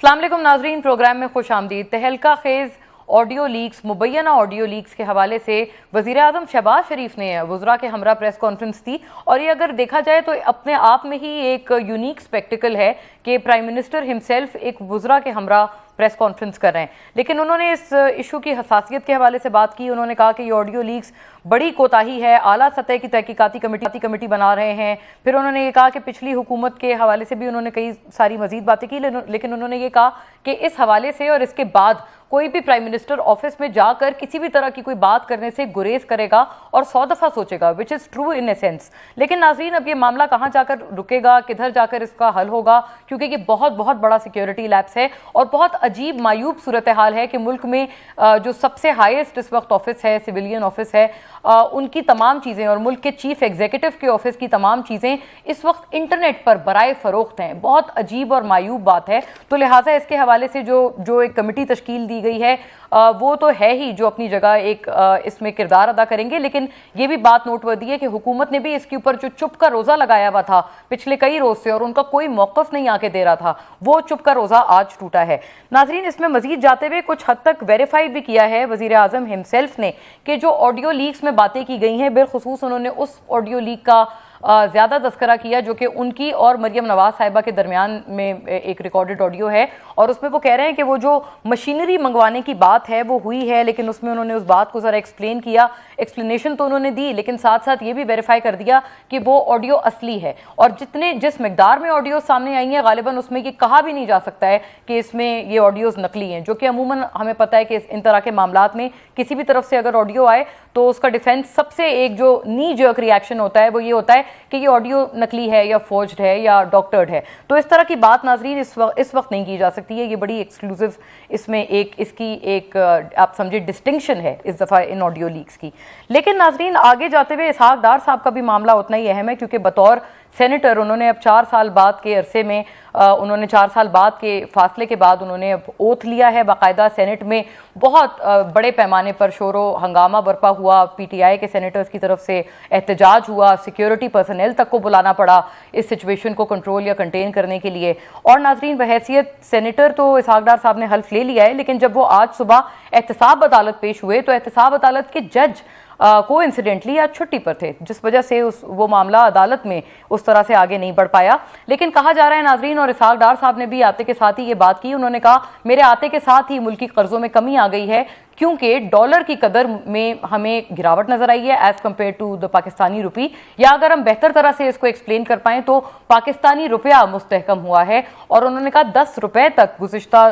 अस्सलाम वालेकुम नाजरीन, प्रोग्राम में खुश आमदीद। तहलका खेज ऑडियो लीक्स, मुबैना ऑडियो लीक्स के हवाले से वज़ीर आज़म शहबाज शरीफ ने वज़रा के हमरा प्रेस कॉन्फ्रेंस दी और ये अगर देखा जाए तो अपने आप में ही एक यूनिक स्पेक्टिकल है कि प्राइम मिनिस्टर हिमसेल्फ एक वज़रा के हमरा प्रेस कॉन्फ्रेंस कर रहे हैं। लेकिन उन्होंने इस इशू की हसासियत के हवाले से बात की। उन्होंने कहा कि ये ऑडियो लीक्स बड़ी कोताही है, आला सतह की तहकीकाती कमेटी बना रहे हैं। फिर उन्होंने ये कहा कि पिछली हुकूमत के हवाले से भी उन्होंने कई सारी मजीद बातें की, लेकिन उन्होंने ये कहा कि इस हवाले से और इसके बाद कोई भी प्राइम मिनिस्टर ऑफिस में जाकर किसी भी तरह की कोई बात करने से गुरेज करेगा और 100 दफ़ा सोचेगा, which is true in a sense. लेकिन नाजरीन, अब ये मामला कहाँ जाकर रुकेगा, किधर जाकर इसका हल होगा, क्योंकि ये बहुत बहुत बड़ा सिक्योरिटी लैप्स है और बहुत अजीब मायूब सूरत हाल है कि मुल्क में जो सबसे हाईएस्ट इस वक्त ऑफिस है, सिविलियन ऑफिस है, उनकी तमाम चीज़ें और मुल्क के चीफ एग्जीक्यूटिव के ऑफिस की तमाम चीज़ें इस वक्त इंटरनेट पर बराए फ़रोख्त हैं। बहुत अजीब और मायूब बात है। तो लिहाजा इसके हवाले से जो एक कमेटी तश्कील दी गई है वो तो है ही, जो अपनी जगह एक इसमें किरदार अदा करेंगे। लेकिन ये भी बात नोटवर्दी है कि हुकूमत ने भी इसके ऊपर जो चुप का रोज़ा लगाया हुआ था पिछले कई रोज़ से और उनका कोई मौक़िफ़ नहीं आके दे रहा था, वो चुप का रोज़ा आज टूटा है। नाजरीन, इसमें मजीद जाते हुए कुछ हद तक वेरीफाई भी किया है वज़ीर आज़म हिमसेल्फ ने कि जो ऑडियो लीक्स में बातें की गई हैं, बिलखुसूस उन्होंने उस ऑडियो लीक का ज़्यादा तस्करा किया जो कि उनकी और मरियम नवाज साहिबा के दरमियान में एक रिकॉर्डेड ऑडियो है। और उसमें वो कह रहे हैं कि वो जो मशीनरी मंगवाने की बात है वो हुई है, लेकिन उसमें उन्होंने उस बात को ज़रा एक्सप्लेन किया। एक्सप्लेनेशन तो उन्होंने दी, लेकिन साथ साथ ये भी वेरीफाई कर दिया कि वो ऑडियो असली है और जिस मकदार में ऑडियो सामने आई हैं गालिबन उसमें ये कहा भी नहीं जा सकता है कि इसमें ये ऑडियोज़ नकली हैं, जो कि अमूमन हमें पता है कि इन तरह के मामलात में किसी भी तरफ से अगर ऑडियो आए तो उसका डिफेंस सबसे एक जो नी जर्क रिएक्शन होता है वो ये होता है कि ये ऑडियो नकली है या फोर्ज्ड है या डॉक्टर्ड है। तो इस तरह की बात नाजरीन इस वक्त नहीं की जा सकती है। ये बड़ी एक्सक्लूसिव इसमें इसकी एक आप समझे डिस्टिंक्शन है इस दफ़ा इन ऑडियो लीक्स की। लेकिन नाजरीन, आगे जाते हुए इसहाक डार साहब का भी मामला उतना ही अहम है, क्योंकि बतौर सेनेटर उन्होंने अब 4 साल बाद के अरसे में उन्होंने 4 साल बाद के फासले के बाद उन्होंने अब ओथ लिया है। बाकायदा सेनेट में बहुत बड़े पैमाने पर शोरो हंगामा बरपा हुआ, पीटीआई के सेनेटर्स की तरफ से एहतजाज हुआ, सिक्योरिटी पर्सनल तक को बुलाना पड़ा इस सिचुएशन को कंट्रोल या कंटेन करने के लिए। और नाजरीन, बहैसियत सेनेटर तो इसहाक डार साहब ने हल्फ ले लिया है, लेकिन जब वो आज सुबह एहतसाब अदालत पेश हुए तो एहतसाब अदालत के जज कोइंसिडेंटली आज छुट्टी पर थे, जिस वजह से वो मामला अदालत में उस तरह से आगे नहीं बढ़ पाया। लेकिन कहा जा रहा है नाजरीन, और इसहाक डार साहब ने भी आते के साथ ही ये बात की, उन्होंने कहा मेरे आते के साथ ही मुल्की कर्जों में कमी आ गई है, क्योंकि डॉलर की कदर में हमें गिरावट नजर आई है as compared to the Pakistani rupee, या अगर हम बेहतर तरह से इसको एक्सप्लेन कर पाएं तो पाकिस्तानी रुपया मुस्तहकम हुआ है। और उन्होंने कहा 10 रुपए तक गुज़िश्ता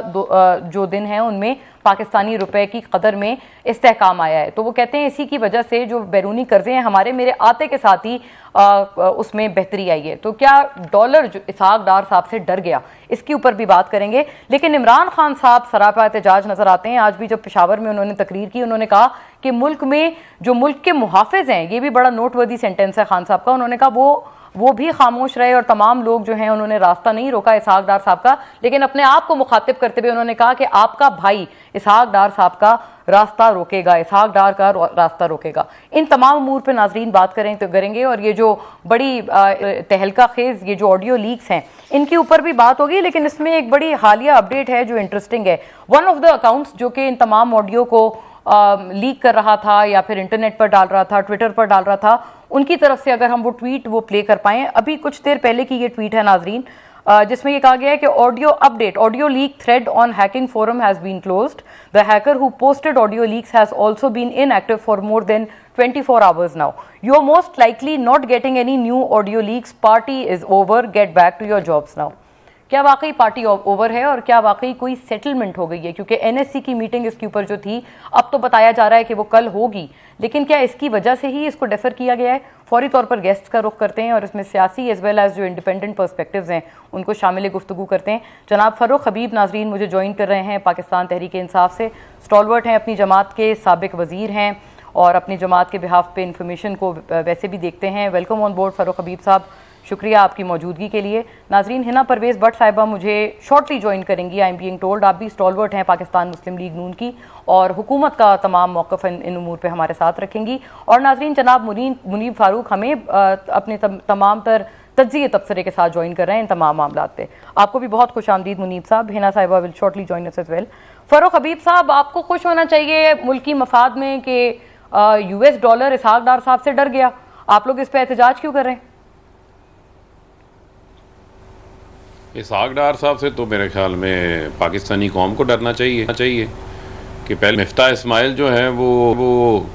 जो दिन हैं उनमें पाकिस्तानी रुपए की कदर में इस्तेहकाम आया है। तो वो कहते हैं इसी की वजह से जो बैरूनी कर्जे हैं हमारे, मेरे आते के साथ ही उसमें बेहतरी आई है। तो क्या डॉलर जो इसहाक डार साहब से डर गया, इसके ऊपर भी बात करेंगे। लेकिन इमरान खान साहब सरापा एहतजाज नजर आते हैं। आज भी जब पेशावर में उन्होंने तकरीर की, उन्होंने कहा कि मुल्क में जो मुल्क के मुहाफिज हैं, ये भी बड़ा नोटवर्दी सेंटेंस है खान साहब का, उन्होंने कहा वो भी खामोश रहे और तमाम लोग जो हैं उन्होंने रास्ता नहीं रोका इसहाक डार साहब का, लेकिन अपने आप को मुखातिब करते हुए उन्होंने कहा कि आपका भाई इसहाक डार साहब का रास्ता रोकेगा, इसहाक डार का रास्ता रोकेगा। इन तमाम अमूर पे नाजरीन बात करेंगे और ये जो बड़ी तहलका खेज ये जो ऑडियो लीक्स हैं इनके ऊपर भी बात होगी। लेकिन इसमें एक बड़ी हालिया अपडेट है जो इंटरेस्टिंग है। वन ऑफ द अकाउंट्स जो कि इन तमाम ऑडियो को लीक कर रहा था या फिर इंटरनेट पर डाल रहा था, ट्विटर पर डाल रहा था, उनकी तरफ से अगर हम वो ट्वीट प्ले कर पाएं, अभी कुछ देर पहले की ये ट्वीट है नाजरीन, जिसमें ये कहा गया है कि audio update, audio leak thread on hacking forum has been closed, the hacker who posted audio leaks has also been inactive for more than 24 hours now. You are most likely not getting any new audio leaks. Party is over. Get back to your jobs now. क्या वाकई party over है और क्या वाकई कोई settlement हो गई है? क्योंकि एनएससी की मीटिंग इसके ऊपर जो थी, अब तो बताया जा रहा है कि वो कल होगी, लेकिन क्या इसकी वजह से ही इसको डेफर किया गया है? फौरी तौर पर गेस्ट का रुख करते हैं और इसमें सियासी एज वेल एज जो इंडिपेंडेंट पर्सपेक्टिव्स हैं उनको शामिल गुफ्तगू करते हैं। जनाब फ़ारूक हबीब नाजरीन मुझे ज्वाइन कर रहे हैं, पाकिस्तान तहरीक इंसाफ से, स्टॉलवर्ट हैं, अपनी जमात के साबिक वज़ीर हैं और अपनी जमात के बिहाफ पे इंफॉर्मेशन को वैसे भी देखते हैं। वेलकम ऑन बोर्ड फ़ारूक हबीब साहब, शुक्रिया आपकी मौजूदगी के लिए। नाजरीन, हिना परवेज़ भट्ट साहिबा मुझे शॉर्टली ज्वाइन करेंगी, आई एम बीइंग टोल्ड। आप भी स्टॉलवर्ट हैं पाकिस्तान मुस्लिम लीग नून की और हुकूमत का तमाम मौक़िफ़ इन उमूर पे हमारे साथ रखेंगी। और नाजरीन, जनाब मुनीब फ़ारूक हमें अपने तमाम तर तज्जिए तबसरे के साथ ज्वाइन कर रहे हैं इन तमाम मामला पे। आपको भी बहुत खुश आमदीद Munib sahab. Hina sahiba will shortly join us as well. Farrukh Habib sahab, आपको खुश होना चाहिए मुल्की मफाद में कि US डॉलर इसहाक डार साहब से डर गया, आप लोग इस पर एहतजाज क्यों कर रहे हैं? इसहाक डार साहब से तो मेरे ख्याल में पाकिस्तानी कौम को डरना चाहिए कि पहले मिफ्ता इस्माइल जो हैं वो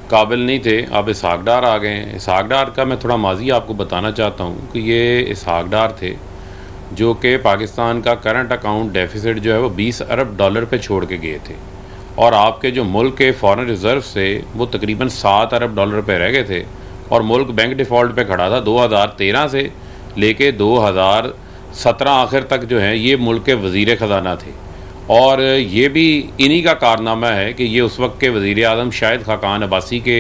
काबिल नहीं थे, अब इसहाक डार आ गए हैं। इसहाक डार का मैं थोड़ा माजी आपको बताना चाहता हूँ कि ये इसहाक डार थे जो कि पाकिस्तान का करंट अकाउंट डेफिसिट जो है वो 20 अरब डॉलर पे छोड़ के गए थे, और आपके जो मुल्क के फॉरेन रिज़र्व से वो तकरीबन 7 अरब डॉलर पे रह गए थे, और मुल्क बैंक डिफ़ॉल्ट पे खड़ा था 2013 से लेके 2017 आखिर तक जो है ये मुल्क के वज़ीर ख़जाना थे। और ये भी इन्हीं का कारनामा है कि ये उस वक्त के वज़ीर आज़म शाहिद खाकान अब्बासी के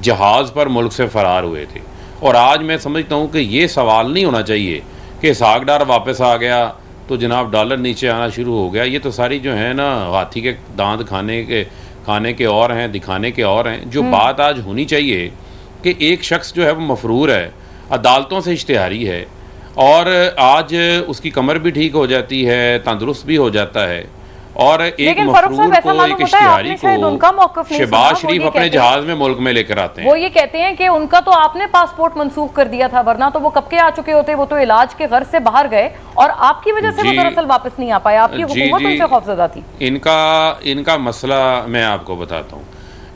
जहाज़ पर मुल्क से फ़रार हुए थे। और आज मैं समझता हूँ कि ये सवाल नहीं होना चाहिए कि इसहाक डार वापस आ गया तो जनाब डॉलर नीचे आना शुरू हो गया। ये तो सारी जो है ना हाथी के दांत खाने के और हैं, दिखाने के और हैं। जो बात आज होनी चाहिए कि एक शख्स जो है वो मफरूर है, अदालतों से इश्तिहारी है, और आज उसकी कमर भी ठीक हो जाती है, तंदुरुस्त भी हो जाता है, और एक मफरूर को, एक इश्तिहारी को शहबाज शरीफ अपने जहाज में मुल्क में लेकर आते हैं। वो ये कहते हैं कि उनका तो आपने पासपोर्ट मंसूख कर दिया था, वरना तो वो कब के आ चुके होते, वो तो इलाज के गर्ज से बाहर गए और आपकी वजह से वो दरअसल वापस नहीं आ पाए, आपकी हुकूमत उनसे खौफजदा थी। इनका मसला मैं आपको बताता हूँ।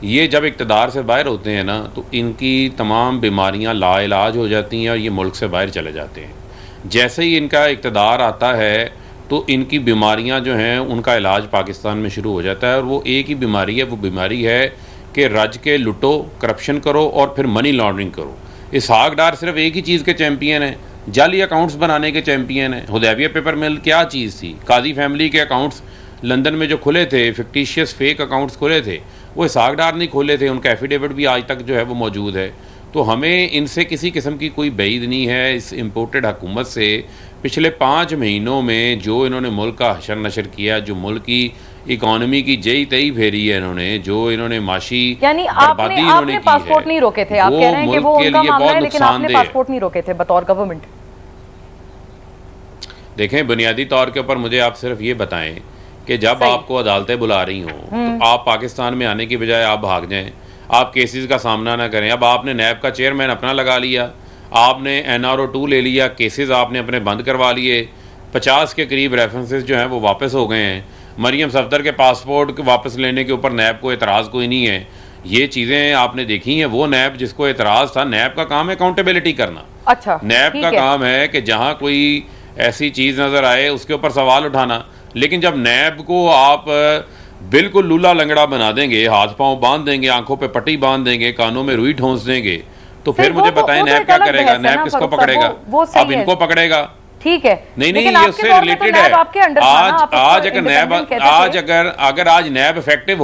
ये जब इक़्तिदार से बाहर होते हैं ना तो इनकी तमाम बीमारियाँ लाइलाज हो जाती हैं और ये मुल्क से बाहर चले जाते हैं। जैसे ही इनका इक़्तिदार आता है तो इनकी बीमारियां जो हैं उनका इलाज पाकिस्तान में शुरू हो जाता है, और वो एक ही बीमारी है, वो बीमारी है कि रज के लुटो, करप्शन करो और फिर मनी लॉन्ड्रिंग करो। इसहाक डार सिर्फ एक ही चीज़ के चैम्पियन हैं, जाली अकाउंट्स बनाने के चैम्पियन हैं। हुदैबिया पेपर मिल क्या चीज़ थी? काजी फैमिली के अकाउंट्स लंदन में जो खुले थे, फिक्टिशियस फेक अकाउंट्स खुले थे, वो इसहाक डार नहीं खोले थे, उनका एफिडेविट भी आज तक जो है वो मौजूद है। तो हमें इनसे किसी किस्म की कोई बैद नहीं है। इस इम्पोर्टेड हुकूमत से पिछले 5 महीनों में जो इन्होंने मुल्क का हशर नशर किया, जो मुल्क की इकॉनमी की जई तई फेरी है इन्होंने, जो इन्होंने माशी बर्बादी इन्होंने की पासपोर्ट नहीं रोके थे, आप कह रहे हैं कि वो उनका मामला है, लेकिन आपने पासपोर्ट नहीं रोके थे बतौर गवर्नमेंट। देखें, बुनियादी तौर के ऊपर मुझे आप सिर्फ ये बताएं कि जब आपको अदालतें बुला रही हों तो आप पाकिस्तान में आने की बजाय आप भाग जाएं, आप केसेस का सामना ना करें। अब आपने नैब का चेयरमैन अपना लगा लिया, आपने NRO 2 ले लिया, केसेस आपने अपने बंद करवा लिए, 50 के करीब रेफरेंसेस जो हैं वो वापस हो गए हैं। मरियम सफदर के पासपोर्ट वापस लेने के ऊपर नैब को एतराज़ कोई नहीं है। ये चीज़ें आपने देखी हैं। वो नैब जिसको एतराज़ था, नैब का काम है अकाउंटेबिलिटी करना। अच्छा, नैब का काम है कि जहाँ कोई ऐसी चीज़ नज़र आए उसके ऊपर सवाल उठाना। लेकिन जब नैब को आप बिल्कुल लूला लंगड़ा बना देंगे, हाथ पांव बांध देंगे, आंखों पे पट्टी बांध देंगे, कानों में रुई ठोंस देंगे, तो फिर मुझे बताएं नैब क्या करेगा? नैब किसको पकड़ेगा? अब इनको पकड़ेगा। ठीक है, नहीं, ये उससे रिलेटेड है। आज अगर नैब आज नैब इफेक्टिव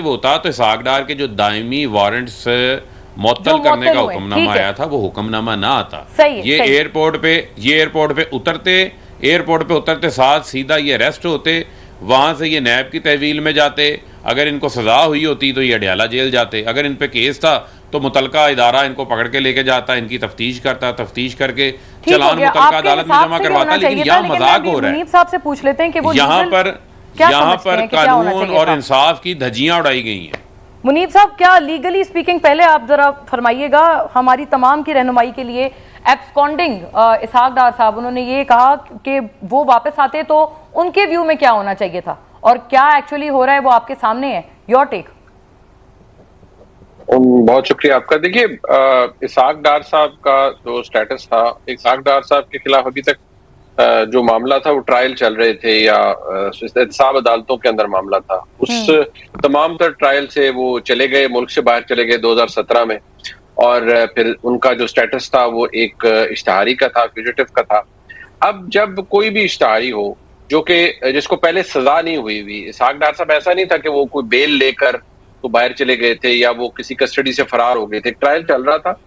होता तो इसहाक डार के जो दायमी वारंट्स मुअत्तल करने का हुक्मनामा आया था वो हुक्मनामा ना आता। ये एयरपोर्ट पे उतरते साथ सीधा ये अरेस्ट होते, वहाँ से ये नैब की तहवील में जाते। अगर इनको सजा हुई होती तो ये अडयाला जेल जाते। अगर इन पे केस था तो मुतलका इदारा इनको पकड़ के लेके जाता, इनकी तफ्तीश करता, तफ्तीश करके चलान मुतलका अदालत में जमा करवाता। लेकिन यहाँ मजाक हो रहा है। साहब से पूछ लेते हैं कि वो यहाँ पर कानून और इंसाफ की धज्जियां उड़ाई गई हैं। मुनीब साहब, क्या लीगली स्पीकिंग, पहले आप जरा फरमाइएगा हमारी तमाम की रहनुमाई के लिए, एब्सकॉन्डिंग इसहाक डार साहब, उन्होंने ये कहा कि वो वापस आते तो उनके व्यू में क्या होना चाहिए था और क्या एक्चुअली हो रहा है वो आपके सामने है। Your take. बहुत शुक्रिया आपका। देखिए, इसहाक डार साहब का जो स्टेटस था, इसहाक डार साहब के खिलाफ अभी तक जो मामला था वो ट्रायल चल रहे थे या एहतसाब अदालतों के अंदर मामला था। उस तमाम तर ट्रायल से वो चले गए, मुल्क से बाहर चले गए 2017 में, और फिर उनका जो स्टेटस था वो एक इश्तिहारी का था, फ्यूजिटिव का था। अब जब कोई भी इश्तिहारी हो जो कि जिसको पहले सजा नहीं हुई, इसहाक डार साहब ऐसा नहीं था कि वो कोई बेल लेकर तो बाहर चले गए थे या वो किसी कस्टडी से फरार हो गए थे। ट्रायल चल रहा था,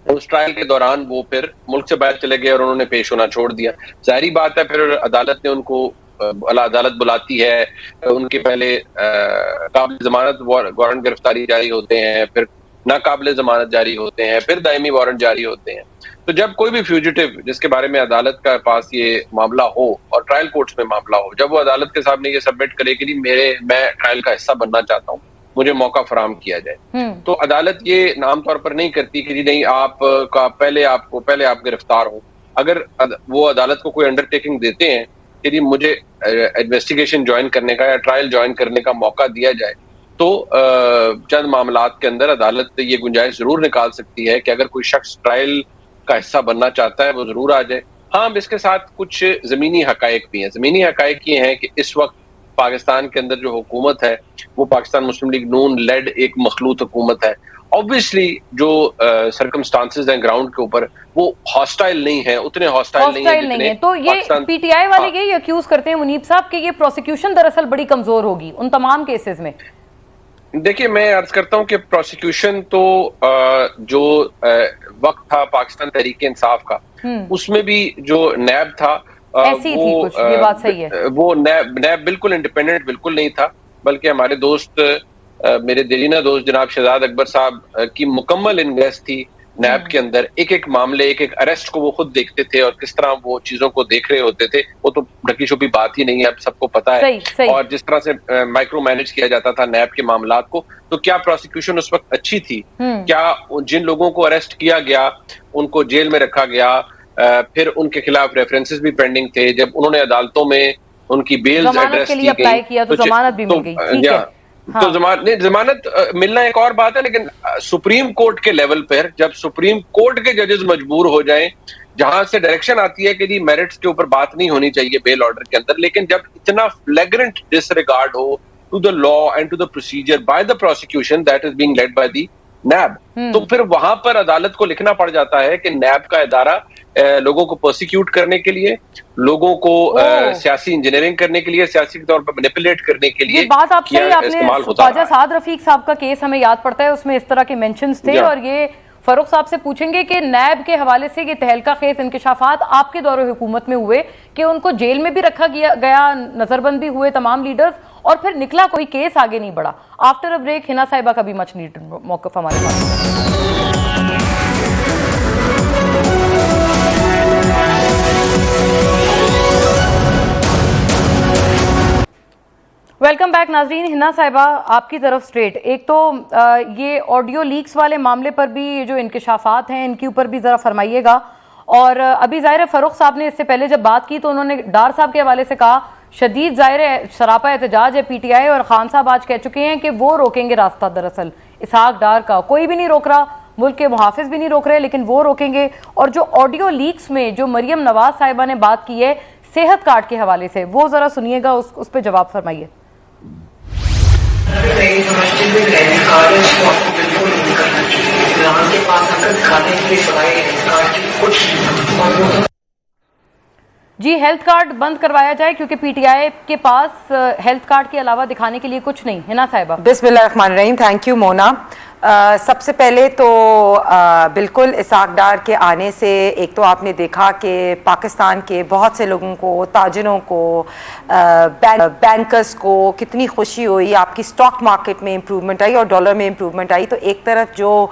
उस ट्रायल के दौरान वो फिर मुल्क से बाहर चले गए और उन्होंने पेश होना छोड़ दिया। जाहिर बात है, फिर अदालत ने उनको अदालत बुलाती है, उनके पहले काबिल जमानत वारंट गिरफ्तारी जारी होते हैं, फिर नाकाबिले जमानत जारी होते हैं, फिर दायमी वारंट जारी होते हैं। तो जब कोई भी फ्यूजिटिव जिसके बारे में अदालत का पास ये मामला हो और ट्रायल कोर्ट्स में मामला हो, जब वो अदालत के सामने ये सबमिट करे कि मैं ट्रायल का हिस्सा बनना चाहता हूँ, मुझे मौका फराहम किया जाए, तो अदालत ये आमतौर पर नहीं करती कि जी नहीं पहले आप गिरफ्तार हो। अगर वो अदालत को कोई अंडरटेकिंग देते हैं कि जी मुझे इन्वेस्टिगेशन ज्वाइन करने का या ट्रायल ज्वाइन करने का मौका दिया जाए, तो चंद मामलात के अंदर अदालत ये गुंजाइश जरूर निकाल सकती है कि अगर कोई शख्स ट्रायल का हिस्सा बनना चाहता है वो जरूर आ जाए। हाँ, इसके साथ कुछ जमीनी हकायक भी हैं। जमीनी हकायक ये हैं कि इस वक्त पाकिस्तान के अंदर जो हुकूमत है वो पाकिस्तान मुस्लिम लीग नून लेड एक मखलूत हुकूमत है। ऑब्वियसली जो सर्कमस्टांसेस हैं ग्राउंड के ऊपर वो हॉस्टाइल नहीं है, उतने हॉस्टाइल नहीं है। तो ये पीटीआई वाले यही अक्यूज करते हैं मुनीब साहब कि ये प्रोसिक्यूशन दरअसल बड़ी कमजोर होगी उन तमाम केसेस में। देखिए, मैं अर्ज करता हूं कि प्रोसिक्यूशन तो जो वक्त था पाकिस्तान तहरीक इंसाफ का, उसमें भी जो नैब था ऐसी थी कुछ, ये बात सही है। वो नैब बिल्कुल इंडिपेंडेंट बिल्कुल नहीं था, बल्कि हमारे दोस्त मेरे दिलीना दोस्त जनाब शहजाद अकबर साहब की मुकम्मल इन्वेस्ट थी नैब के अंदर। एक एक मामले, एक एक अरेस्ट को वो खुद देखते थे और किस तरह वो चीजों को देख रहे होते थे। वो तो ढकी छुपी बात ही नहीं है, अब सबको पता है। सही। और जिस तरह से माइक्रो मैनेज किया जाता था नैब के मामलात को, तो क्या प्रोसिक्यूशन उस वक्त अच्छी थी? क्या जिन लोगों को अरेस्ट किया गया उनको जेल में रखा गया, फिर उनके खिलाफ रेफरेंसेस भी पेंडिंग थे, जब उन्होंने अदालतों में उनकी बेल एड्रेस की गई तो जमानत भी मिल गई। हाँ। तो जमानत मिलना एक और बात है, लेकिन सुप्रीम कोर्ट के लेवल पर जब सुप्रीम कोर्ट के जजेस मजबूर हो जाएं, जहां से डायरेक्शन आती है कि जी मेरिट्स के ऊपर बात नहीं होनी चाहिए बेल ऑर्डर के अंदर, लेकिन जब इतना फ्लैग्रेंट डिसरिगार्ड हो to the law and to the procedure by the prosecution that is being led by the NAB, तो फिर वहां पर अदालत को लिखना पड़ जाता है कि नैब का इदारा लोगों को प्रोसिक्यूट करने के लिए, लोगों को सियासी इंजीनियरिंग करने के लिए, सियासी तौर पर मैनिपुलेट करने के लिए बात आप सही आपने ख्वाजा साद रफीक साहब का केस हमें याद पड़ता है, उसमें इस तरह के मेंशंस थे। और ये फरूख साहब से पूछेंगे कि नैब के हवाले से ये तहलका खेज इंकशाफात आपके दौरे हुकूमत में हुए कि उनको जेल में भी रखा गया, नजरबंद भी हुए तमाम लीडर्स, और फिर निकला कोई केस आगे नहीं बढ़ा। आफ्टर अ ब्रेक हिना साहिबा का भी मच नीडेड मौक़िफ़ हमारे पास। वेलकम बैक नाजरीन। हिना साहिबा, आपकी तरफ स्ट्रेट। एक तो ये ऑडियो लीक्स वाले मामले पर भी ये जो इंकशाफात हैं इनके ऊपर भी ज़रा फरमाइएगा। और अभी ज़ाहिर है फ़रूख साहब ने इससे पहले जब बात की तो उन्होंने डार साहब के हवाले से कहा शदीद ज़ाहिर है सरापा एहतजाज है पीटीआई, और खान साहब आज कह चुके हैं कि वो रोकेंगे रास्ता। दरअसल इसहाक डार का कोई भी नहीं रोक रहा, मुल्क के मुहाफिज भी नहीं रोक रहे, लेकिन वो रोकेंगे। और जो ऑडियो लीक्स में जो मरियम नवाज साहिबा ने बात की है सेहत कार्ड के हवाले से, वो ज़रा सुनिएगा, उस पर जवाब फरमाइए। नहीं समझते हुए क्रेडिट कार्ड है उसको आपको बिल्कुल नहीं करना चाहिए। इमरान के पास अगर खाने के सिवाय हेल्थ कार्ड की कुछ जी हेल्थ कार्ड बंद करवाया जाए क्योंकि पीटीआई के पास हेल्थ कार्ड के अलावा दिखाने के लिए कुछ नहीं। हिना साहिबा। बिस्मिल्लाहिर्रहमानिर्रहीम। Thank you Mona. सबसे पहले तो बिल्कुल इसहाक डार के आने से एक तो आपने देखा कि पाकिस्तान के बहुत से लोगों को, ताजरों को, बैंकर्स को कितनी खुशी हुई। आपकी स्टॉक मार्केट में इम्प्रूवमेंट आई और डॉलर में इम्प्रूवमेंट आई। तो एक तरफ जो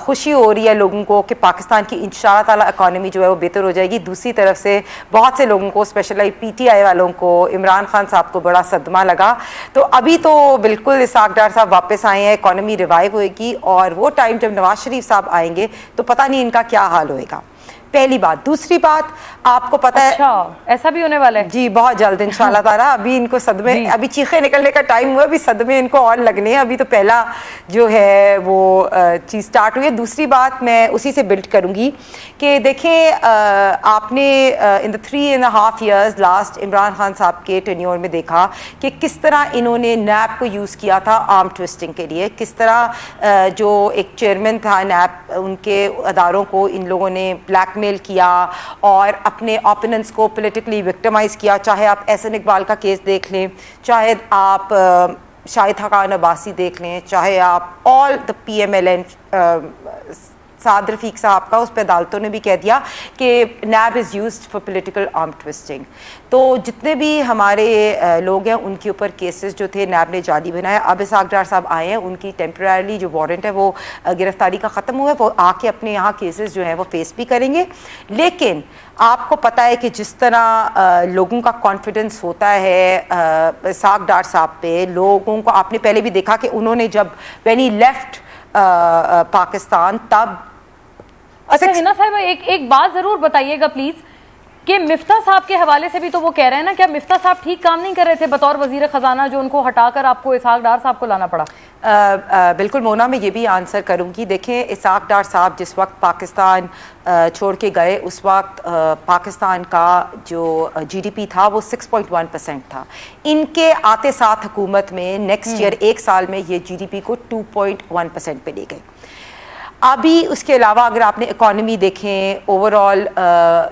खुशी हो रही है लोगों को कि पाकिस्तान की इंशाअल्लाह ताला इकॉनमी जो है वो बेहतर हो जाएगी, दूसरी तरफ से बहुत से लोगों को, स्पेशली पीटीआई वालों को, इमरान खान साहब को बड़ा सदमा लगा। तो अभी तो बिल्कुल इसहाक डार साहब वापस आए हैं, इकॉनमी रिवाइव होएगी, और वो टाइम जब नवाज शरीफ साहब आएंगे तो पता नहीं इनका क्या हाल होएगा। पहली बात। दूसरी बात, आपको पता है ऐसा भी होने वाला है जी बहुत जल्द इंशाल्लाह ताला। अभी इनको सदमे, अभी चीखे निकलने का टाइम हुआ, अभी सदमे इनको और लगने हैं। अभी तो पहला जो है वो चीज़ स्टार्ट हुई है। दूसरी बात मैं उसी से बिल्ड करूंगी कि देखें आपने in the 3.5 years last Imran Khan साहब के टेन्योर में देखा कि किस तरह इन्होंने नैब को यूज़ किया था आर्म ट्विस्टिंग के लिए। किस तरह जो एक चेयरमैन था नैब, उनके अदारों को इन लोगों ने ब्लैकमेल किया और अपने ओपोनेंट्स को पॉलिटिकली विक्टिमाइज किया। चाहे आप एहसन इकबाल का केस देख लें, चाहे आप शाहिद खान अब्बासी देख लें, चाहे आप all the PMLN Saad Rafique साहब का, उस पर अदालतों ने भी कह दिया कि NAB is used for political arm twisting. तो जितने भी हमारे लोग हैं उनके ऊपर केसेस जो थे नैब ने जाली बनाया। अब इसाक डार साहब आए हैं, उनकी टेम्पररी जो वारंट है वो गिरफ्तारी का ख़त्म हुआ है, वो आके अपने यहाँ केसेस जो हैं वो फेस भी करेंगे। लेकिन आपको पता है कि जिस तरह लोगों का कॉन्फिडेंस होता है इसाक डार साहब पे, लोगों को आपने पहले भी देखा कि उन्होंने जब व्हेन ही लेफ्ट पाकिस्तान तब। अच्छा हिना साहिबा, एक बात जरूर बताइएगा प्लीज कि मिफ्ता साहब के हवाले से भी तो वो कह रहे हैं ना, क्या मिफ्ता साहब ठीक काम नहीं कर रहे थे बतौर वजीर खजाना, जो उनको हटाकर आपको इसाक डार साहब को लाना पड़ा? बिल्कुल मोना, मैं ये भी आंसर करूंगी। देखें, इसाक डार साहब जिस वक्त पाकिस्तान छोड़ के गए उस वक्त पाकिस्तान का जो जीडीपी था वो 6.1% था। इनके आते साथ हुकूमत में नेक्स्ट ईयर 1 साल में ये जीडीपी को 2.1% पे ले गए। अभी उसके अलावा अगर आपने इकॉनमी देखें ओवरऑल,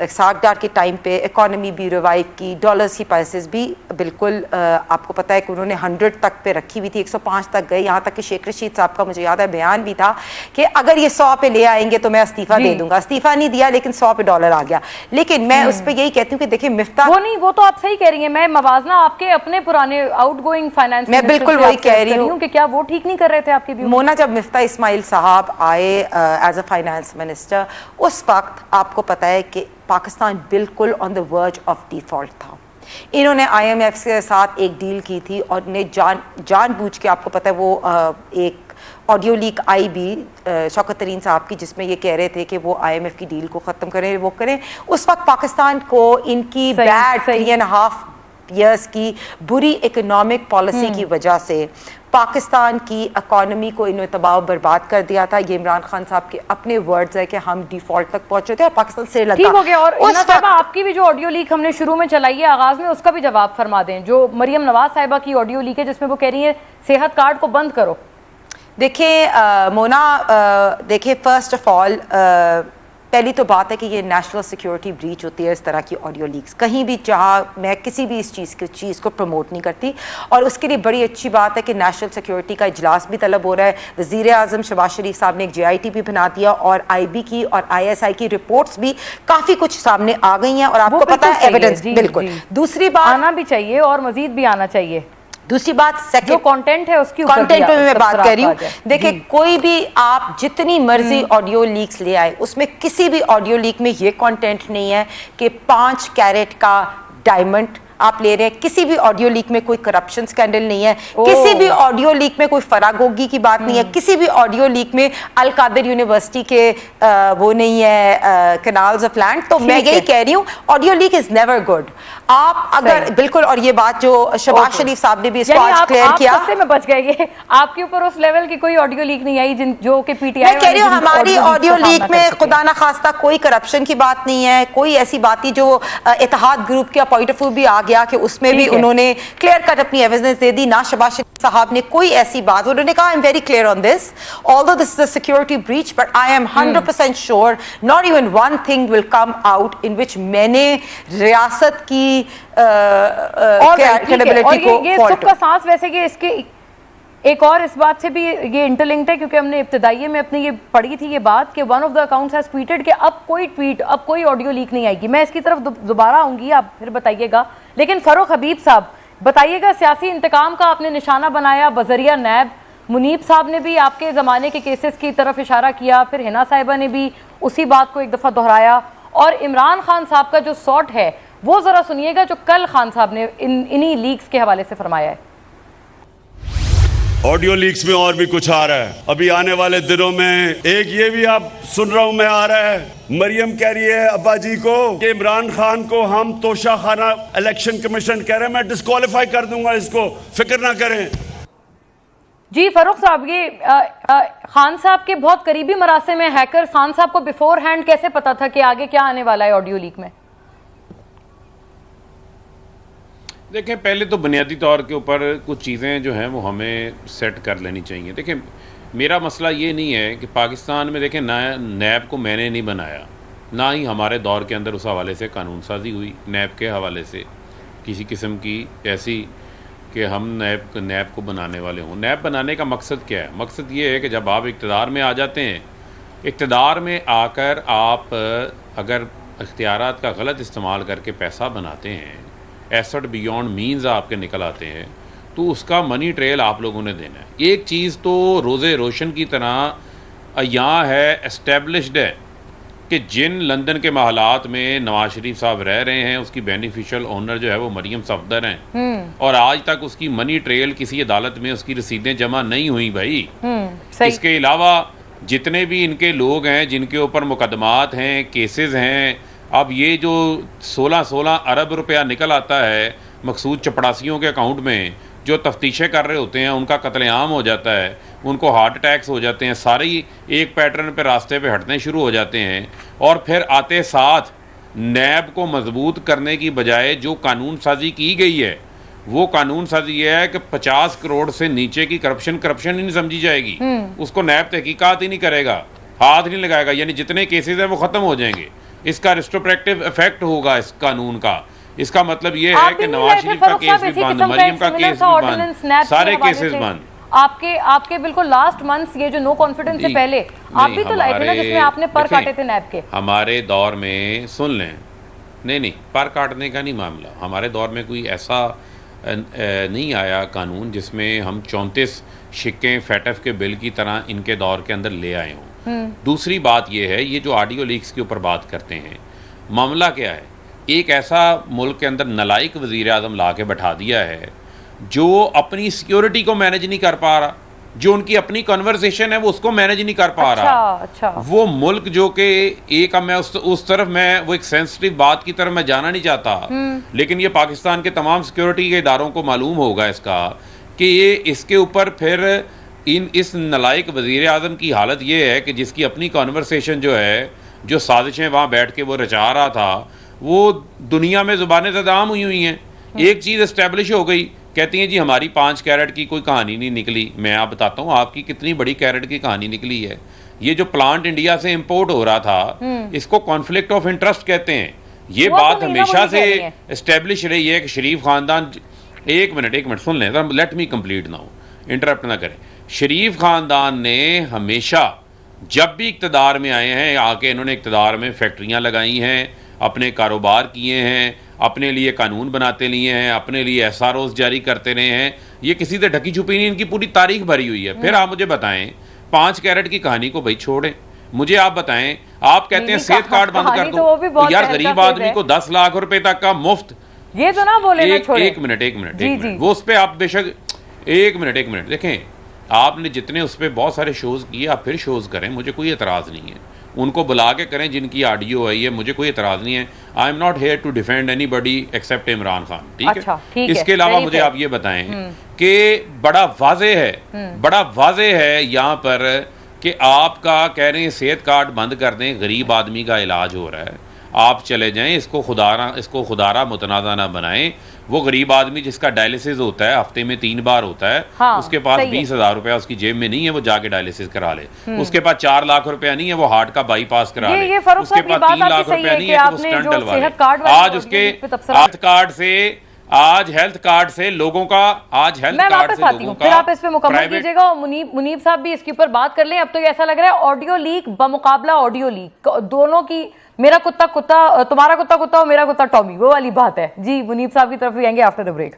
इसाक डार के टाइम पे इकॉनमी भी रिवाइव की, डॉलर्स की प्राइसेस भी बिल्कुल आपको पता है कि उन्होंने 100 तक पे रखी हुई थी, 105 तक गई। यहाँ तक कि शेख रशीद साहब का मुझे याद है बयान भी था कि अगर ये 100 पे ले आएंगे तो मैं इस्तीफा दे दूंगा। इस्तीफा नहीं दिया लेकिन 100 पे डॉलर आ गया। लेकिन मैं उस पर यही कहती हूँ कि देखिए मिफ्ता वो तो आप सही कह रही हैं, मैं मवाजना आपके अपने पुराने आउटगोइंग फाइनेंस मैं बिल्कुल वही कह रही हूँ कि क्या वो ठीक नहीं कर रहे थे आपकी व्यू? मोना, जब मिफ्ता इस्माइल साहब आए एज अ फाइनेंस मिनिस्टर, उस वक्त आपको पता है कि पाकिस्तान बिल्कुल on the verge of default था। इन्होंने IMF के साथ एक डील की थी और ने जानबूझ के, आपको पता है वो एक ऑडियो लीक आई भी शौकत तरीन साहब की, जिसमें ये कह रहे थे कि वो IMF की डील को ख़त्म करें, वो करें। उस वक्त पाकिस्तान को इनकी बैड 3.5 ईयर्स की बुरी इकोनॉमिक पॉलिसी की वजह से पाकिस्तान की इकॉनमी को इन्होंने तबाह बर्बाद कर दिया था। ये इमरान खान साहब के अपने वर्ड्स है कि हम डिफॉल्ट तक पहुंचे थे और पाकिस्तान से लगा। ठीक हो गया। और उस वक्त आपकी भी जो ऑडियो लीक हमने शुरू में चलाई है आगाज में, उसका भी जवाब फरमा दें। जो मरियम नवाज साहिबा की ऑडियो लीक है जिसमें वो कह रही है सेहत कार्ड को बंद करो। देखिए मोना, देखिए फर्स्ट ऑफ ऑल पहली तो बात है कि ये नेशनल सिक्योरिटी ब्रीच होती है इस तरह की ऑडियो लीक्स। कहीं भी जहाँ मैं किसी भी इस चीज़ को प्रमोट नहीं करती, और उसके लिए बड़ी अच्छी बात है कि नेशनल सिक्योरिटी का इजलास भी तलब हो रहा है। वज़ीर आज़म शहबाज शरीफ साहब ने एक JIT भी बना दिया और IB की और ISI की रिपोर्ट्स भी काफ़ी कुछ सामने आ गई हैं और आपको पता है एविडेंस बिल्कुल। दूसरी बात आना भी चाहिए और मजीद भी आना चाहिए। दूसरी बात जो कंटेंट है उसकी कंटेंट पे मैं बात कर रही हूँ। देखिए कोई भी आप जितनी मर्जी ऑडियो लीक्स ले आए, उसमें किसी भी ऑडियो लीक में ये कंटेंट नहीं है कि 5 कैरेट का डायमंड आप ले रहे हैं। किसी भी ऑडियो लीक में कोई करप्शन स्कैंडल नहीं है, किसी भी ऑडियो लीक में कोई फरागोगी की बात नहीं है, किसी भी ऑडियो लीक में अल कादिर यूनिवर्सिटी के वो नहीं है कैनाल्स ऑफ लैंड। तो मैं यही कह रही हूँ audio leak is never good. आप अगर बिल्कुल, और ये बात जो शहबाज शरीफ साहब ने भी इसको आज क्लियर किया, में बच गए ये आपके ऊपर उस लेवल की कोई ऑडियो लीक नहीं आई जो कि PTI। मैं कह रही हूँ हमारी ऑडियो लीक में खुदा ना खास्ता कोई करप्शन की बात नहीं है, कोई ऐसी बात नहीं। जो इत्तेहाद ग्रुप का पॉइंट ऑफ व्यू भी आ गया कि उसमें भी उन्होंने क्लियर कट अपनी एविडेंस दे दी। ना शहबाज शरीफ साहब ने कोई ऐसी बात, उन्होंने कहा I am very clear on this, although this is a security breach but I am 100% sure not even one thing will come out in which मैंने रियासत की और ये सबका सांस। वैसे कि इसके एक और इस बात से भी ये इंटरलिंक्ड है क्योंकि हमने इब्तिदाइये में अपनी ये पढ़ी थी ये बात कि one of the accounts has tweeted कि अब कोई ऑडियो लीक नहीं आएगी। मैं इसकी तरफ दोबारा आऊंगी, आप फिर बताइएगा। लेकिन फरूख हबीब साहब बताइएगा, सियासी इंतकाम का आपने निशाना बनाया बजरिया नैब। मुनीब साहब ने भी आपके ज़माने के केसेस की तरफ इशारा किया, फिर हिना साहिबा ने भी उसी बात को एक दफ़ा दोहराया, और इमरान खान साहब का जो सॉट है वो ज़रा सुनिएगा जो कल खान साहब ने इन्हीं लीक्स के हवाले से फरमाया है। ऑडियो लीक्स में और भी कुछ आ रहा है अभी आने वाले दिनों में। एक ये भी आप सुन रहा हूं मैं आ रहा है, मरियम कह रही है अब्बा जी को कि इमरान खान को हम तोशा खाना इलेक्शन कमीशन कह रहे हैं, मैं डिस्क्वालीफाई कर दूंगा इसको, फिक्र ना करें। जी फरूख साहब, ये खान साहब के बहुत करीबी मरासे में हैकर खान साहब को बिफोर हैंड कैसे पता था कि आगे क्या आने वाला है ऑडियो लीक में? देखें, पहले तो बुनियादी तौर के ऊपर कुछ चीज़ें जो हैं वो हमें सेट कर लेनी चाहिए। देखें, मेरा मसला ये नहीं है कि पाकिस्तान में, देखें, नैब को मैंने नहीं बनाया, ना ही हमारे दौर के अंदर उस हवाले से कानून साजी हुई नैब के हवाले से किसी किस्म की ऐसी कि हम नैब को बनाने वाले हों। नैब बनाने का मकसद क्या है? मकसद ये है कि जब आप इक़्तिदार में आ जाते हैं इक़्तिदार में आकर आप अगर इख्तियारात का गलत इस्तेमाल करके पैसा बनाते हैं, एसेट बियॉन्ड मीन्स आपके निकल आते हैं, तो उसका मनी ट्रेल आप लोगों ने देना है। एक चीज़ तो रोज़े रोशन की तरह यहाँ है, एस्टेब्लिश्ड है कि जिन लंदन के महलात में नवाज शरीफ साहब रह रहे हैं उसकी बेनिफिशियल ओनर जो है वो मरियम सफदर हैं, और आज तक उसकी मनी ट्रेल किसी अदालत में उसकी रसीदें जमा नहीं हुई भाई। इसके अलावा जितने भी इनके लोग हैं जिनके ऊपर मुकदमात हैं, केसेस हैं, अब ये जो 16-16 अरब रुपया निकल आता है मकसूद चपड़ासियों के अकाउंट में, जो तफ्तीशें कर रहे होते हैं उनका कत्लेआम हो जाता है, उनको हार्ट अटैक्स हो जाते हैं, सारे ही एक पैटर्न पे रास्ते पे हटने शुरू हो जाते हैं। और फिर आते साथ नैब को मजबूत करने की बजाय जो कानून साजी की गई है वो कानून साजी ये है कि 50 करोड़ से नीचे की करप्शन ही नहीं समझी जाएगी, उसको नैब तहकीकात ही नहीं करेगा, हाथ नहीं लगाएगा, यानी जितने केसेस हैं वो ख़त्म हो जाएंगे। इसका रिस्ट्रोस्पेक्टिव इफेक्ट होगा इस कानून का। इसका मतलब ये है कि नवाज शरीफ का केस भी बंद, मरियम का केस भी बंद, सारे केसेस बंद। आपके बिल्कुल लास्ट मंथ्स ये जो नो कॉन्फिडेंस से पहले आप भी तो लाए थे ना जिसमें आपने पर काटे थे नैब के। हमारे दौर में सुन लें, नहीं पर काटने का नहीं मामला, हमारे दौर में कोई ऐसा नहीं आया कानून जिसमें हम 34 शिक्के फैटफ के बिल की तरह इनके दौर के अंदर ले आए हों। दूसरी बात यह है, ये जो ऑडियो लीक्स के ऊपर बात करते हैं, मामला क्या है, एक ऐसा मुल्क के अंदर नलायक वज़ीर आज़म ला के बैठा दिया है जो अपनी सिक्योरिटी को मैनेज नहीं कर पा रहा, जो उनकी अपनी कन्वर्सेशन है वो उसको मैनेज नहीं कर पा रहा। अच्छा। वो मुल्क जो कि एक, मैं उस तरफ मैं वो एक सेंसिटिव बात की तरफ मैं जाना नहीं चाहता, लेकिन ये पाकिस्तान के तमाम सिक्योरिटी के इदारों को मालूम होगा इसका कि ये इसके ऊपर फिर इस नलायक वज़ीर आज़म की हालत ये है कि जिसकी अपनी कन्वर्सेशन जो है, जो साजिशें वहाँ बैठ के वो रचा रहा था, वो दुनिया में ज़ुबानें ज़दाम हुई हैं। एक चीज़ इस्टेब्लिश हो गई, कहती हैं जी हमारी 5 कैरेट की कोई कहानी नहीं निकली। मैं आप बताता हूँ आपकी कितनी बड़ी कैरेट की कहानी निकली है। ये जो प्लांट इंडिया से इंपोर्ट हो रहा था, इसको कॉन्फ्लिक्ट ऑफ इंटरेस्ट कहते हैं। ये बात हमेशा से इस्टेब्लिश रही है कि शरीफ खानदान, एक मिनट सुन लें, let me complete now, interrupt ना करें। शरीफ खानदान ने हमेशा जब भी इक़्तिदार में आए हैं, आके इन्होंने इक़्तिदार में फैक्ट्रियाँ लगाई हैं, अपने कारोबार किए हैं, अपने लिए कानून बनाते लिए हैं, अपने लिए SROs जारी करते रहे हैं। ये किसी से ढकी छुपी नहीं, इनकी पूरी तारीख भरी हुई है। फिर आप मुझे बताएं 5 कैरेट की कहानी को भाई छोड़ें, मुझे आप बताएं, आप कहते हैं सेहत कार्ड बंद कर दो, तो यार गरीब आदमी को 10 लाख रुपए तक का मुफ्त, ये तो ना बोले ना छोड़े। एक मिनट वो उस पर आप बेशक एक मिनट देखें, आपने जितने उस पर बहुत सारे शोज़ किए आप फिर शोज़ करें, मुझे कोई एतराज़ नहीं है, उनको बुला के करें जिनकी ऑडियो आई है, मुझे कोई एतराज़ नहीं है। I am not here to defend anybody except Imran Khan, ठीक है। इसके अलावा मुझे आप ये बताएं कि बड़ा वाज़े है यहाँ पर कि आपका कह रहे हैं सेहत कार्ड बंद कर दें, गरीब आदमी का इलाज हो रहा है, आप चले जाएं, इसको खुदारा मुतनाज़ा ना बनाएं। वो गरीब आदमी जिसका डायलिसिस होता है हफ्ते में 3 बार होता है, हाँ, उसके पास 20,000 रुपया उसकी जेब में नहीं है, वो जाके डायलिसिस करा ले। उसके पास 4 लाख रुपया नहीं है, वो हार्ट का बाईपास करा ले। उसके पास 3 लाख रुपया नहीं है कि वो स्टंट डलवा ले। आज उसके हेल्थ कार्ड से लोगों का फिर आप इस पे मुकम्मल कीजिएगा और मुनीब साहब भी इसके ऊपर बात कर लें। अब तो ऐसा लग रहा है ऑडियो लीक बमुकाबला ऑडियो लीक, दोनों की मेरा कुत्ता तुम्हारा कुत्ता और मेरा कुत्ता टॉमी, वो वाली बात है जी। मुनीब साहब की तरफ भी आएंगे after the break.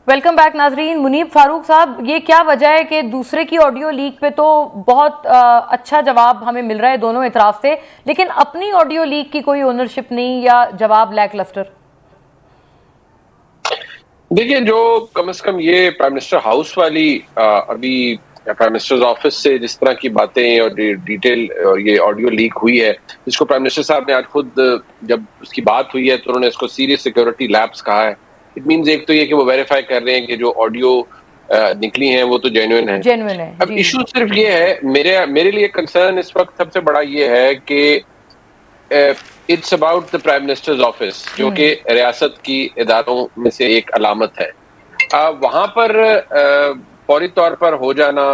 Welcome back नाजरीन। मुनीब फारूक साहब, ये क्या वजह है कि दूसरे की ऑडियो लीक पे तो बहुत अच्छा जवाब हमें मिल रहा है दोनों इतराफ से, लेकिन अपनी ऑडियो लीक की कोई ओनरशिप नहीं या जवाब लैकलस्टर? देखिए, जो कम से कम ये प्राइम मिनिस्टर हाउस वाली अभी प्राइम मिनिस्टर्स ऑफिस से जिस तरह की बातें और डिटेल ये ऑडियो लीक हुई है, जिसको प्राइम मिनिस्टर साहब ने आज खुद जब उसकी बात हुई है तो उन्होंने इसको सीरियस सिक्योरिटी लैप्स कहा है। इट मींस एक तो ये कि वो वेरीफाई कर रहे हैं कि जो ऑडियो निकली हैं वो तो जेन्युइन है। अब इशू सिर्फ ये है, मेरे लिए कंसर्न इस वक्त सबसे बड़ा ये है कि it's about the prime minister's office, जो कि रियासत की इदारों में से एक अलामत है। वहां पर फौरी तौर पर हो जाना,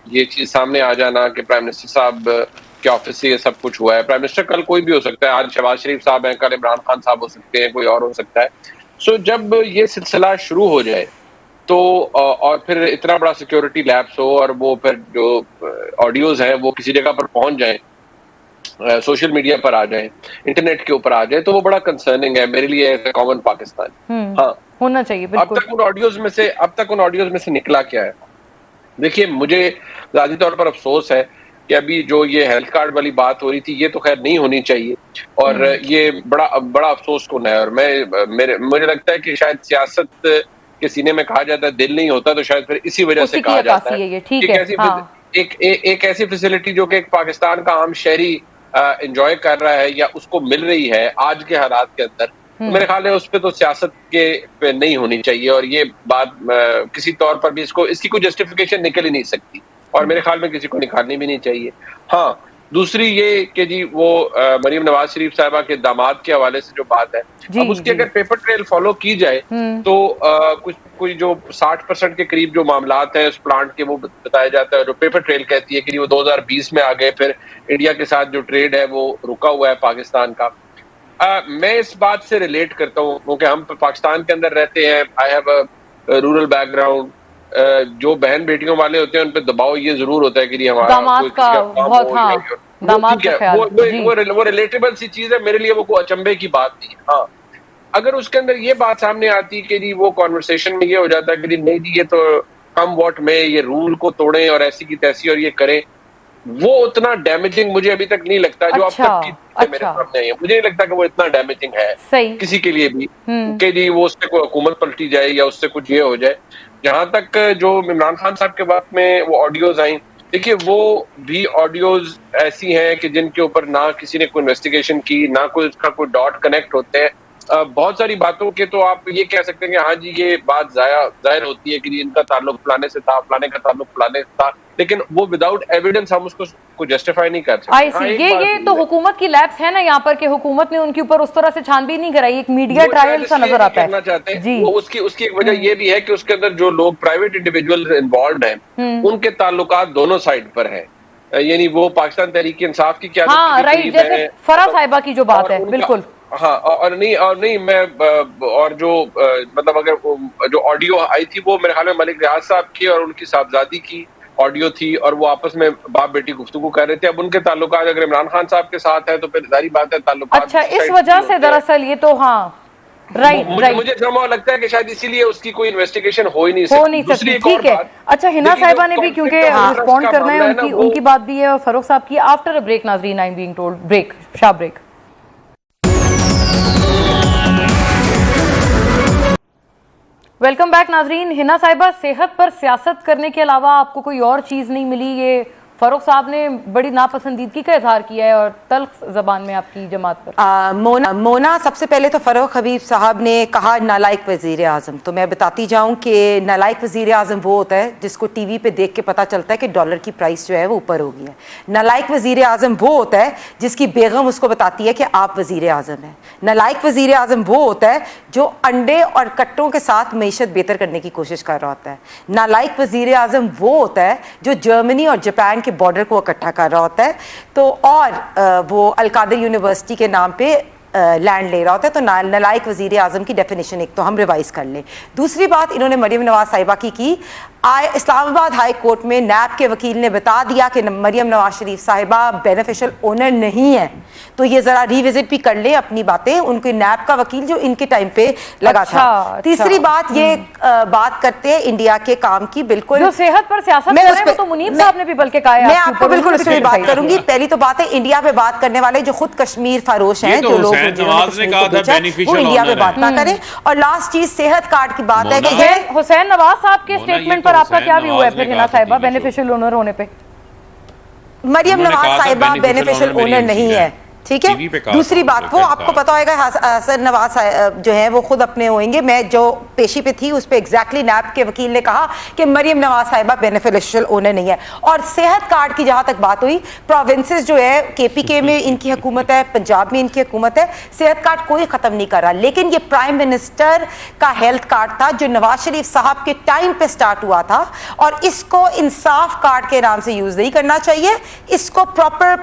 ये चीज सामने आ जाना कि प्राइम मिनिस्टर साहब के ऑफिस से ये सब कुछ हुआ है। प्राइम मिनिस्टर कल कोई भी हो सकता है, आज शहबाज शरीफ साहब हैं, कल इमरान खान साहब हो सकते हैं, कोई और हो सकता है। सो जब ये सिलसिला शुरू हो जाए तो और फिर इतना बड़ा सिक्योरिटी लैप्स हो और वो फिर जो ऑडियोज हैं वो किसी जगह पर पहुंच जाए, सोशल मीडिया पर आ जाए, इंटरनेट के ऊपर आ जाए, तो वो बड़ा कंसर्निंग है मेरे लिए एज ए कॉमन पाकिस्तान। हाँ, होना चाहिए बिल्कुल। अब तक उन ऑडियोज में से निकला क्या है? देखिए, मुझे ज़ाती तौर पर अफसोस है कि अभी जो ये हेल्थ कार्ड वाली बात हो रही थी, ये तो खैर नहीं होनी चाहिए, और ये बड़ा अफसोस कौन है। और मुझे लगता है कि शायद सियासत के सीने में कहा जाता है दिल नहीं होता, तो शायद फिर इसी वजह से कहा जाता है कि एक ऐसी फैसिलिटी जो कि एक पाकिस्तान का आम शहरी एंजॉय कर रहा है या उसको मिल रही है आज के हालात के अंदर, तो मेरे ख्याल है उस पर तो सियासत के पे नहीं होनी चाहिए, और ये बात किसी तौर पर भी इसकी कोई जस्टिफिकेशन निकल ही नहीं सकती, और मेरे ख्याल में किसी को निकालनी भी नहीं चाहिए। हाँ, दूसरी ये कि जी वो मरीम नवाज शरीफ साहिबा के दामाद के हवाले से जो बात है, अब उसकी अगर पेपर ट्रेल फॉलो की जाए तो कुछ जो 60% के करीब जो मामलात हैं उस प्लांट के वो बताया जाता है, जो पेपर ट्रेल कहती है कि वो 2020 में आ गए, फिर इंडिया के साथ जो ट्रेड है वो रुका हुआ है पाकिस्तान का। मैं इस बात से रिलेट करता हूँ क्योंकि हम पाकिस्तान के अंदर रहते हैं, I have a rural background, जो बहन बेटियों वाले होते हैं उन पे दबाव ये जरूर होता है कि हमारा दामाद का बहुत, हाँ, दामाद का ख्याल, वो रिलेटेबल सी चीज है, मेरे लिए वो कोई अचंभे की बात नहीं है। हाँ, अगर उसके अंदर ये बात सामने आती कि जी वो कॉन्वर्सेशन में ये हो जाता है कि नहीं जी ये तो कम वोट में ये रूल को तोड़े और ऐसी की तैसी और ये करें, वो उतना डैमेजिंग मुझे अभी तक नहीं लगता जो अब तक की मेरे सामने आई है। मुझे नहीं लगता कि वो इतना डैमेजिंग है किसी के लिए भी कि जी वो उससे कोई हुकूमत पलटी जाए या उससे कुछ ये हो जाए। जहां तक जो इमरान खान साहब के वक्त में वो ऑडियोज आई, देखिए वो भी ऑडियोज ऐसी हैं कि जिनके ऊपर ना किसी ने कोई इन्वेस्टिगेशन की, ना कोई उसका कोई डॉट कनेक्ट होते हैं। बहुत सारी बातों के तो आप ये कह सकते हैं कि हाँ जी ये बात जाहिर होती है कि इनका ताल्लुक फलाने से था, फलाने का ताल्लुक फलाने से था, लेकिन वो विदाउट एविडेंस हम उसको जस्टिफाई नहीं कर सकते। ये तो हुकूमत की लैब्स है ना यहाँ पर कि हुकूमत ने उनके ऊपर उस तरह से छानबीन नहीं कराई, एक मीडिया ट्रायल सा नजर आता है। चाहते हैं वो उसकी एक वजह ये भी है कि उसके अंदर जो लोग प्राइवेट इंडिविजुअल इन्वॉल्व हैं उनके ताल्लुकात दोनों साइड पर है, यानी वो पाकिस्तान तहरीक इंसाफ की क्या फरा साहिबा की जो बात है, बिल्कुल हाँ, और नहीं मैं और जो मतलब अगर जो ऑडियो आई थी वो मेरे ख्याल में मलिक रियाज साहब की और उनकी साहबजादी की ऑडियो थी और वो आपस में बाप बेटी गुफ्तगू कर रहे थे। अब उनके ताल्लुकात अगर इमरान खान साहब के साथ है तो फिर जारी बात है ताल्लुकात। अच्छा, इस वजह से दरअसल ये तो हाँ राइट मुझे जमा लगता है कि शायद इसीलिए उसकी कोई इन्वेस्टिगेशन हो ही नहीं सकती। ठीक है, अच्छा, हिना साहिबा ने भी क्योंकि रिस्पॉन्ड करना है, उनकी बात भी है और फरूख साहब की। आफ्टर अ ब्रेक नाजरीन, I am being told, break, sharp break. Welcome back नाजरीन। हिना साहिबा, सेहत पर सियासत करने के अलावा आपको कोई और चीज़ नहीं मिली? ये फरूख साहब ने बड़ी नापसंदीदगी का इजहार किया है और तल्ख जबान में आपकी जमात पर। मोना सबसे पहले तो फरूख हबीब साहब ने कहा नालायक वजीर आजम, तो मैं बताती जाऊं कि नालायक वजीर आजम वो होता है जिसको टीवी पे देख के पता चलता है कि डॉलर की प्राइस जो है वो ऊपर हो गई है। नालायक वजीर आजम वो होता है जिसकी बेगम उसको बताती है कि आप वजीर आजम हैं। नालायक वजीर आजम वो होता है जो अंडे और कट्टों के साथ मईशत बेहतर करने की कोशिश कर रहा होता है। नालायक वजीर आजम वो होता है जो जर्मनी और जापान बॉर्डर को इकट्ठा कर रहा होता है, तो और वो अलकादर यूनिवर्सिटी के नाम पे लैंड ले रहा होता है। तो नालायक वजीर आजम की डेफिनेशन एक तो हम रिवाइज कर लें। दूसरी बात इन्होंने मरियम नवाज साहिबा की इस्लामाबाद हाई कोर्ट में नैब के वकील ने बता दिया कि मरियम नवाज शरीफ साहिबा बेनिफिशियल ओनर नहीं है, तो ये जरा रिविजिट भी कर ले अपनी बातें, उनके नैब का वकील जो इनके टाइम पे लगा था। तीसरी बात ये बात करते हैं इंडिया के काम की, बिल्कुल जो सेहत पर सियासत कर रहे हैं तो मुनीब साहब ने भी बल्कि कहा है, मैं आपको बिल्कुल उस पर बात करूंगी। पहली तो बात है इंडिया पे बात करने वाले जो खुद कश्मीर फरोश हैं, जो लोग वो इंडिया में बात ना करें। और लास्ट चीज सेहत कार्ड की बात है कि हुसैन नवाज साहब के स्टेटमेंट पर आपका क्या व्यू है फिर हिना साहिबा बेनिफिशियल ओनर होने पे? मरियम नवाज साहिबा बेनिफिशियल ओनर नहीं है, ठीक है। दूसरी बात, वो आपको पता होगा हसन नवाज जो है वो खुद अपने होंगे, मैं जो पेशी पे थी उस पे एग्जैक्टली नैब के वकील ने कहा कि मरियम नवाज साहिबा बेनिफिशियल ओनर नहीं है। और सेहत कार्ड की जहां तक बात हुई, प्रोविंसेस जो है केपीके में इनकी हुकूमत है, पंजाब में इनकी हुकूमत है, सेहत कार्ड कोई खत्म नहीं कर रहा। लेकिन ये प्राइम मिनिस्टर का हेल्थ कार्ड था जो नवाज शरीफ साहब के टाइम पे स्टार्ट हुआ था, और इसको इंसाफ कार्ड के नाम से यूज नहीं करना चाहिए, इसको प्रॉपर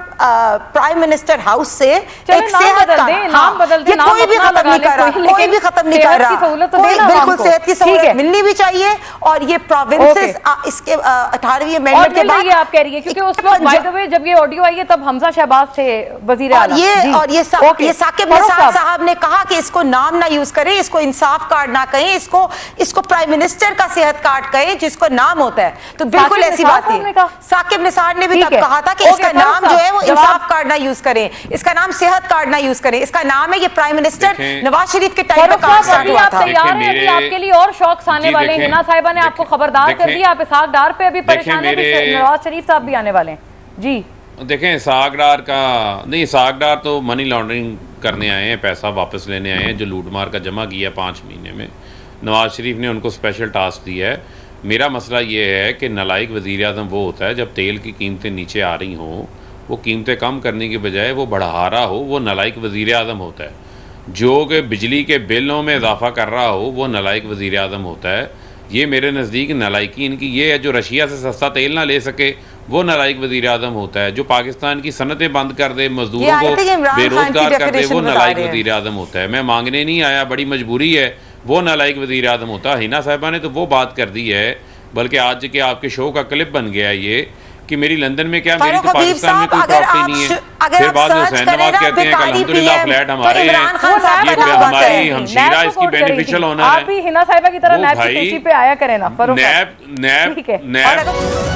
प्राइम मिनिस्टर हाउस से चलो एक नाम सेहत बदल का, दें, नाम बदल दें, ये नाम कोई भी अपना खत्म लगा नहीं ले कर रहा, कोई, कोई भी लेकिन खत्म नहीं कर सेहत रहा, की सहूलत तो कोई देना बिल्कुल आवाम को। सेहत की ठीक है। सहूलत मिलनी भी चाहिए। और ये प्रोविंसेस इसके 18वीं और अमेंडमेंट के मिल रही बाद है आप कह रही है, क्योंकि उस वक्त बाय द वे जब ये ऑडियो आई है तब हमजा शहबाज थे वजीर और आला। जी। ये ओके। साकिब फारूक निसार साहब ने कहा कि इसको नाम ना यूज करें, इसको इंसाफ कार्ड ना कहें, इसको प्राइम मिनिस्टर का सेहत कार्ड कहें जिसको नाम होता है। तो बिल्कुल साकिब ऐसी निसार बात साहब ने है। कहा? साकिब निसार ने भी ठीक तब है। कहा था कि ओके, इसका फारूक नाम जो साहब, है वो जवाब- इंसाफ कार्ड ना यूज करें, इसका नाम सेहत कार्ड ना यूज करें, इसका नाम है ये प्राइम मिनिस्टर देखें- नवाज शरीफ के टाइम पे फारूक कार्ड साहब, स्टार्ट अभी हुआ आप था। तैयार हैं? अभी मेरे- आपके लिए और शौक आने जी, वाले हैं। देखें- हिना साहिबा ने आपको खबरदार कर देखें- दिया, आप इसहाक डार पे अभी देखें परेशान है, मेरे- नवाज शरीफ साहब भी आने वाले हैं। जी। देखें इसाक डार का नहीं, इसाक डार तो मनी लॉन्ड्रिंग करने आए हैं, पैसा वापस लेने आए हैं जो लूटमार का जमा किया 5 महीने में। नवाज शरीफ ने उनको स्पेशल टास्क दिया है। मेरा मसला ये है कि नालायक वज़ीर आज़म वो होता है जब तेल की कीमतें नीचे आ रही हों, वो कीमतें कम करने की बजाय वो बढ़ा रहा हो, वो नालायक वज़ीर आज़म होता है। जो कि बिजली के बिलों में इजाफा कर रहा हो, वो नालायक वज़ीर आज़म होता है। ये मेरे नज़दीक नालायकी इनकी ये है। जो रशिया से सस्ता तेल ना ले सके वो नालायक वज़ीर आज़म होता है। जो पाकिस्तान की सनतें बंद कर दे, मजदूरों को बेरोजगार कर दे, वो नालायक वज़ीर आज़म होता है। मैं मांगने नहीं आया, बड़ी मजबूरी है, वो नालायक वज़ीर आज़म होता है। हिना साहिबा ने तो वो बात कर दी है, बल्कि आज के आपके शो का क्लिप बन गया ये कि मेरी लंदन में क्या, मेरी तो पाकिस्तान में कोई प्रॉपर्टी नहीं है। फिर बाद में हुसैन नवाज कहते हैं कि अल्हम्दुलिल्लाह फ्लैट हमारे हैं, ये हमारी हमशीरा इसकी बेनिफिशियल ऑनर है। आप भी हिना साहिबा की तरह वो नैब की भाई- पेशी पे आया करें ना। फारूक साहब। नैब ठीक है। नैब